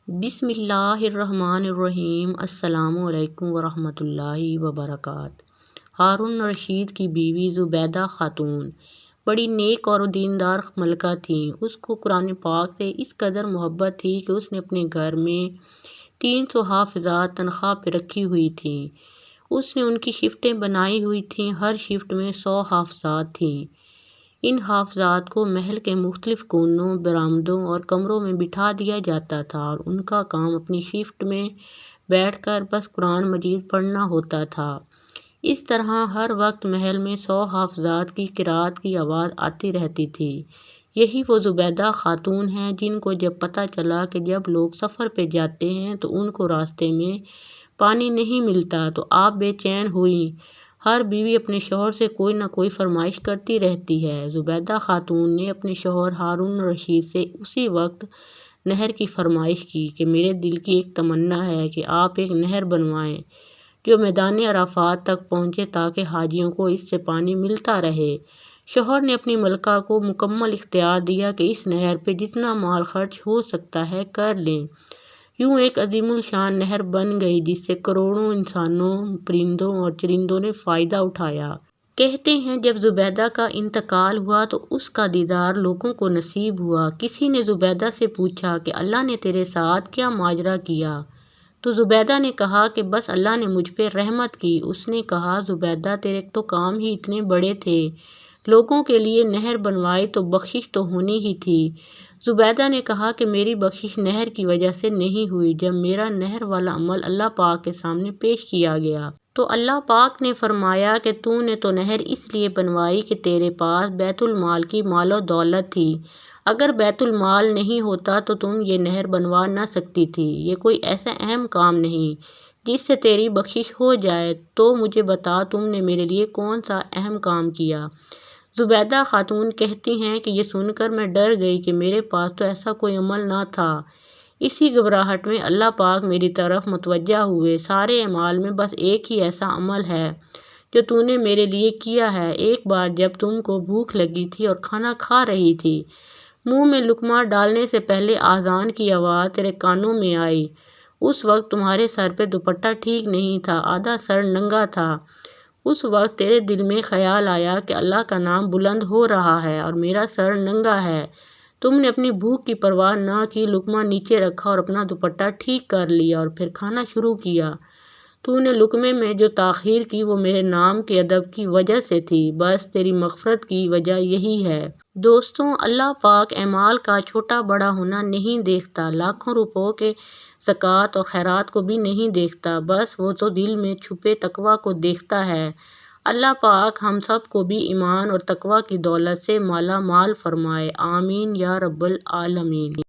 بسم اللہ الرحمن الرحیم۔ السلام علیکم ورحمۃ اللہ وبرکاتہ۔ ہارون رشید کی بیوی زبیدہ خاتون بڑی نیک اور دیندار ملکہ تھیں۔ اس کو قرآن پاک سے اس قدر محبت تھی کہ اس نے اپنے گھر میں 300 حافظات تنخواہ پہ رکھی ہوئی تھیں۔ اس نے ان کی شفٹیں بنائی ہوئی تھیں، ہر شفٹ میں 100 حافظات تھیں۔ ان حافظات کو محل کے مختلف کونوں، برآمدوں اور کمروں میں بٹھا دیا جاتا تھا اور ان کا کام اپنی شفٹ میں بیٹھ کر بس قرآن مجید پڑھنا ہوتا تھا۔ اس طرح ہر وقت محل میں 100 حافظات کی قرأت کی آواز آتی رہتی تھی۔ یہی وہ زبیدہ خاتون ہیں جن کو جب پتہ چلا کہ جب لوگ سفر پہ جاتے ہیں تو ان کو راستے میں پانی نہیں ملتا تو آپ بے چین ہوئیں۔ ہر بیوی اپنے شوہر سے کوئی نہ کوئی فرمائش کرتی رہتی ہے۔ زبیدہ خاتون نے اپنے شوہر ہارون رشید سے اسی وقت نہر کی فرمائش کی کہ میرے دل کی ایک تمنا ہے کہ آپ ایک نہر بنوائیں جو میدان عرفات تک پہنچے تاکہ حاجیوں کو اس سے پانی ملتا رہے۔ شوہر نے اپنی ملکہ کو مکمل اختیار دیا کہ اس نہر پہ جتنا مال خرچ ہو سکتا ہے کر لیں۔ یوں ایک عظیم الشان نہر بن گئی جس سے کروڑوں انسانوں، پرندوں اور چرندوں نے فائدہ اٹھایا۔ کہتے ہیں جب زبیدہ کا انتقال ہوا تو اس کا دیدار لوگوں کو نصیب ہوا۔ کسی نے زبیدہ سے پوچھا کہ اللہ نے تیرے ساتھ کیا ماجرا کیا؟ تو زبیدہ نے کہا کہ بس اللہ نے مجھ پہ رحمت کی۔ اس نے کہا زبیدہ تیرے تو کام ہی اتنے بڑے تھے، لوگوں کے لیے نہر بنوائی تو بخشش تو ہونی ہی تھی۔ زبیدہ نے کہا کہ میری بخشش نہر کی وجہ سے نہیں ہوئی۔ جب میرا نہر والا عمل اللہ پاک کے سامنے پیش کیا گیا تو اللہ پاک نے فرمایا کہ تو نے تو نہر اس لیے بنوائی کہ تیرے پاس بیت المال کی مال و دولت تھی، اگر بیت المال نہیں ہوتا تو تم یہ نہر بنوا نہ سکتی تھی۔ یہ کوئی ایسا اہم کام نہیں جس سے تیری بخشش ہو جائے، تو مجھے بتا تم نے میرے لیے کون سا اہم کام کیا؟ زبیدہ خاتون کہتی ہیں کہ یہ سن کر میں ڈر گئی کہ میرے پاس تو ایسا کوئی عمل نہ تھا۔ اسی گھبراہٹ میں اللہ پاک میری طرف متوجہ ہوئے۔ سارے اعمال میں بس ایک ہی ایسا عمل ہے جو تو نے میرے لیے کیا ہے۔ ایک بار جب تم کو بھوک لگی تھی اور کھانا کھا رہی تھی، منہ میں لقمہ ڈالنے سے پہلے اذان کی آواز تیرے کانوں میں آئی۔ اس وقت تمہارے سر پہ دوپٹہ ٹھیک نہیں تھا، آدھا سر ننگا تھا۔ اس وقت تیرے دل میں خیال آیا کہ اللہ کا نام بلند ہو رہا ہے اور میرا سر ننگا ہے۔ تم نے اپنی بھوک کی پرواہ نہ کی، لقمہ نیچے رکھا اور اپنا دوپٹہ ٹھیک کر لیا اور پھر کھانا شروع کیا۔ تو نے لقمے میں جو تاخیر کی وہ میرے نام کے ادب کی وجہ سے تھی، بس تیری مغفرت کی وجہ یہی ہے۔ دوستوں، اللہ پاک اعمال کا چھوٹا بڑا ہونا نہیں دیکھتا، لاکھوں روپوں کے زکوٰۃ اور خیرات کو بھی نہیں دیکھتا، بس وہ تو دل میں چھپے تقویٰ کو دیکھتا ہے۔ اللہ پاک ہم سب کو بھی ایمان اور تقویٰ کی دولت سے مالا مال فرمائے، آمین یا رب العالمین۔